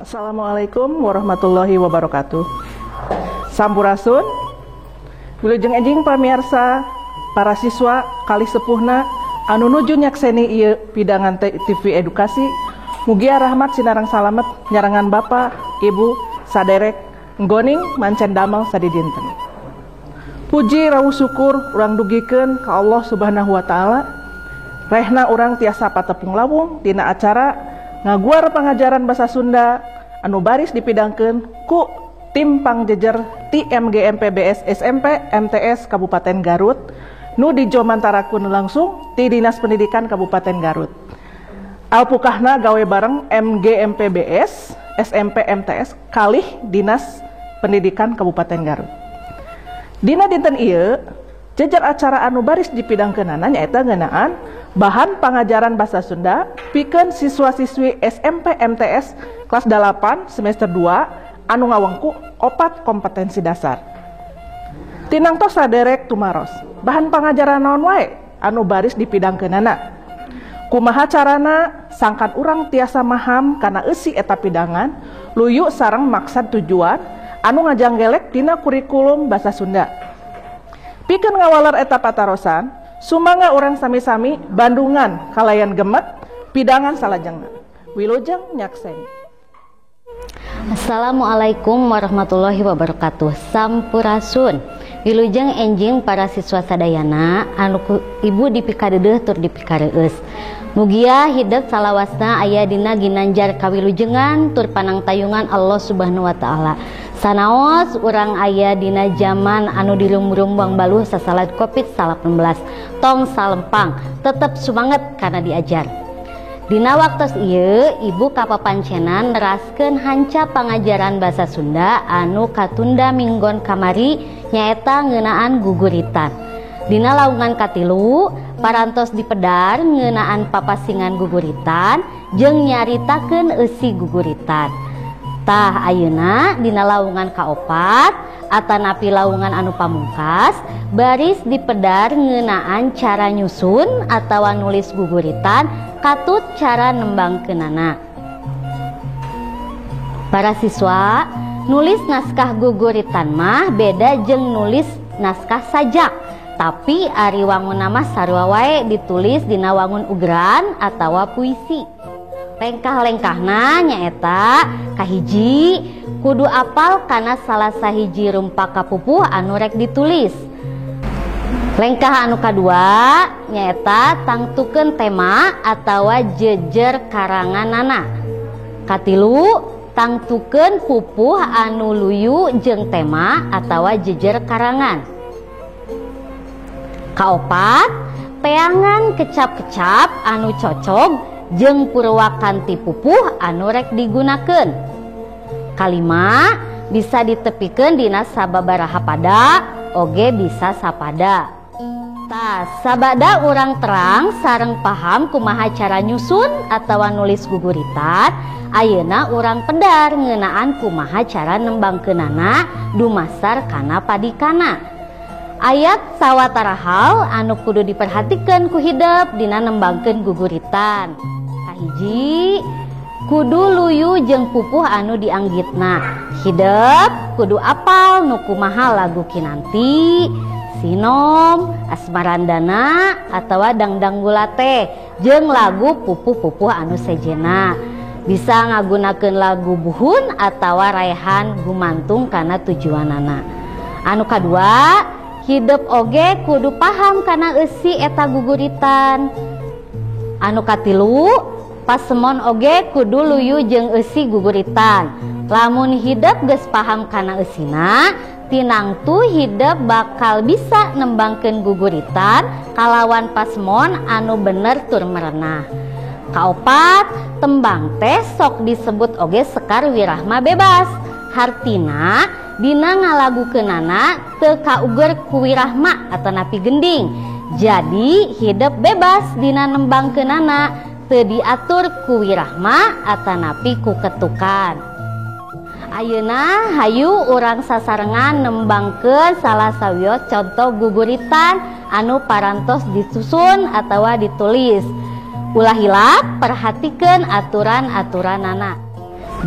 Assalamualaikum warahmatullahi wabarakatuh. Sampurasun, wilujeng enjing pamirsa, para siswa kali sepuhna anu nuju nyakseni ieu pidangan TV edukasi. Mugia rahmat sinareng salamet nyarangan Bapak, Ibu, saderek, nggoning mancen damel sadidinten. Puji rawuh syukur urang dugikeun ka Allah Subhanahu wa taala. Rehna urang tiasa patepung lawung dina acara ngaguar pangajaran basa Sunda anu baris dipidangkeun ku tim pangjejer ti MGMPBS SMP MTS Kabupaten Garut nu dijomantarakeun langsung ti Dinas Pendidikan Kabupaten Garut. Alpukahna gawe bareng MGMPBS SMP MTS kalih Dinas Pendidikan Kabupaten Garut. Dina dinten ieu jejer acara anu baris dipidangkeunana nyaeta ngeunaan bahan pangajaran basa Sunda pikeun siswa-siswi SMP MTS kelas 8 semester 2 anu ngawengku 4 kompetensi dasar. Tinangtos saderek tumaros, bahan pangajaran naon wae anu baris dipidangkeunana. Kumaha carana sangkan urang tiasa maham kana eusi eta pidangan, luyu sareng maksad tujuan anu ngajanggelek dina kurikulum basa Sunda. Pikeun ngawaler eta patarosan, sumangga urang sami-sami Bandungan kalayan gemet pidangan salajengna. Wilujeng nyakseni. Assalamualaikum warahmatullahi wabarakatuh. Sampurasun. Wilujeng enjing para siswa sadayana anu ibu dipikadeudeuh tur dipikareus. Mugia hidup salawasna aya dina ginanjar kawilujengan tur panangtayungan Allah Subhanahu wa taala. Sanaos urang aya dina zaman anu dilumrumbang baluh sasalat Covid-19. Tong salempang, tetep sumanget karena diajar. Dina waktos ieu ibu kapapancenan neraskeun hanca pangajaran basa Sunda anu katunda minggon kamari nyaeta ngeunaan guguritan. Dina laungan katilu parantos dipedar ngeunaan papasingan guguritan jeung nyaritakeun eusi guguritan. Tah ayeuna dina laungan kaopat atanapi laungan anu pamungkas baris dipedar ngeunaan cara nyusun atawa nulis guguritan katut cara nembangkeunana. Para siswa, nulis naskah guguritan mah beda jeung nulis naskah sajak. Tapi ari wangun nama sarua wae ditulis dina wangun ugeran atawa puisi. Lengkah-lengkahna nyaeta kahiji kudu apal kana salah sahiji rumpa kapupuh anu rek ditulis. Lengkah anu kadua nyaeta tangtukeun tema atawa jejer karanganana. Katilu tangtukeun pupuh anu luyu jeung tema atawa jejer karangan. Kaopat peangan kecap-kecap anu cocok jeung purwakanti pupuh anu rek digunakeun. Kalima bisa ditepikeun dina sababaraha pada oge bisa sapada. Tah sabada urang terang sareng paham kumaha cara nyusun atawa nulis guguritan, ayeuna urang pedar ngeunaan kumaha cara nembangkeunana dumasar kana padikana. Ayat sawatara hal anu kudu diperhatikeun ku hideup dina nembangkeun guguritan. Kahiji, kudu luyu jeung pupuh anu dianggitna. Hideup kudu apal nu kumaha lagu kinanti, sinom, asmarandana atawa dangdang gulate jeung lagu pupuh-pupuh anu sejena. Bisa ngagunakeun lagu buhun atawa raehan gumantung kana tujuanana. Anu kadua, hidup oge kudu paham kana eusi eta guguritan. Anu katilu, pasemon oge kudu luyu jeung eusi guguritan. Lamun hidup geus paham kana eusina, tinangtu hidup bakal bisa nembangkeun guguritan kalawan pasemon anu bener tur merenah. Kaopat, tembang teh sok disebut oge sekar wirahma bebas. Hartina dina ngalagukeunana teu kauger ku wirahma atanapi gending. Jadi hidup bebas dina nembangkeunana teu diatur ku wirahma atanapi ku ketukan. Ayeuna hayu urang sasarengan nembangkeun salah sawios contoh guguritan anu parantos disusun atawa ditulis. Ulah hilap perhatikeun aturan-aturanana.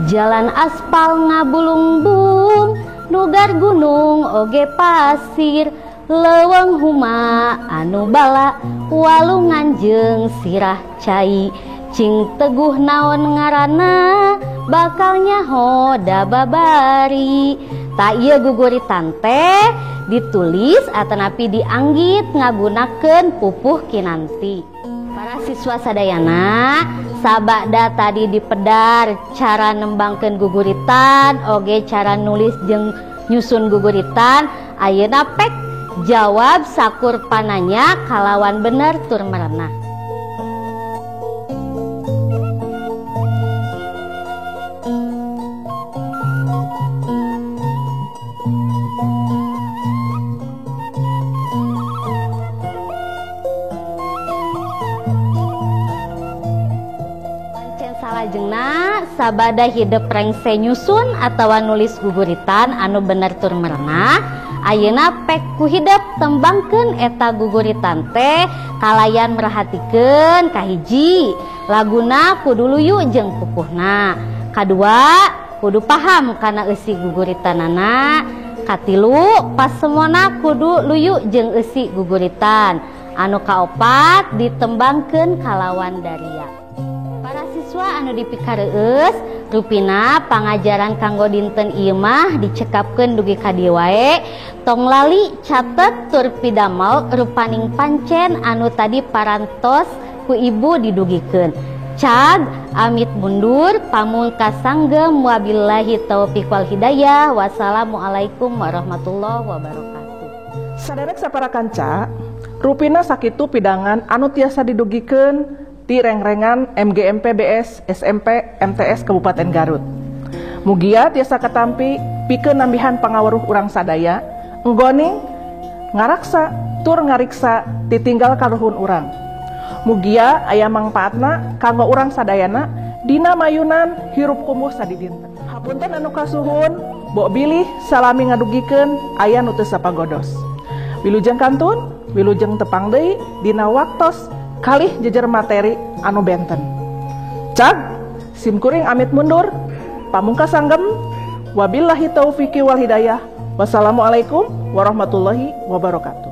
Jalan aspal ngabulung-bulung, nugar gunung oge pasir, leuweung huma anu bala, walungan jeung sirah cai. Cing teguh naon ngaranna, bakal nyaho da babari. Ta ieu guguritan teh ditulis atanapi dianggit ngagunakeun pupuh kinanti. Para siswa sadayana, sabada tadi dipedar cara nembangkeun guguritan oge cara nulis jeung nyusun guguritan, ayeuna pek jawab sakur pananya kalawan bener tur merenah. Salajengna sabada hidup rengse nyusun atawa nulis guguritan anu bener tur merenah, ayeuna pek ku hidup tembangkeun eta guguritan teh kalayan merhatikeun kahiji laguna kudu luyu jeung pupuhna, kadua kudu paham kana eusi guguritanana, katilu pas semuana kudu luyu jeung eusi guguritan, anu kaopat ditembangkeun kalawan daria. Para siswa anu dipikareus rupina pangajaran kanggo dinten ieu mah dicekapkeun dugi ka dieu wae, tong lali catet tur pidamel rupaning pancen anu tadi parantos ku ibu didugikeun. Cag amit mundur pamungkas sanggem, wabillahi taufiq wal hidayah. Wassalamualaikum warahmatullahi wabarakatuh. Saderek sapara kanca, rupina sakitu pidangan anu tiasa didugikeun di reng-rengan MGMP BS SMP MTS Kabupaten Garut. Mugia tiasa katampi pikeun nambihan pangaweruh urang sadaya, enggoning ngaraksa tur ngariksa ditinggal kaluhun urang. Mugia aya mangpaatna kanggo urang sadayana dina mayunan hirup kumuh sadidinten. Hapunten anu kasuhun, bok bilih salami ngadugikeun aya nu teu sapagodos. Wilujeng kantun, wilujeng tepang deui dina waktos kalih jejer materi anu benten. Cag simkuring amit mundur pamungkas sanggem, wabillahi taufiqi wal hidayah. Wassalamualaikum warahmatullahi wabarakatuh.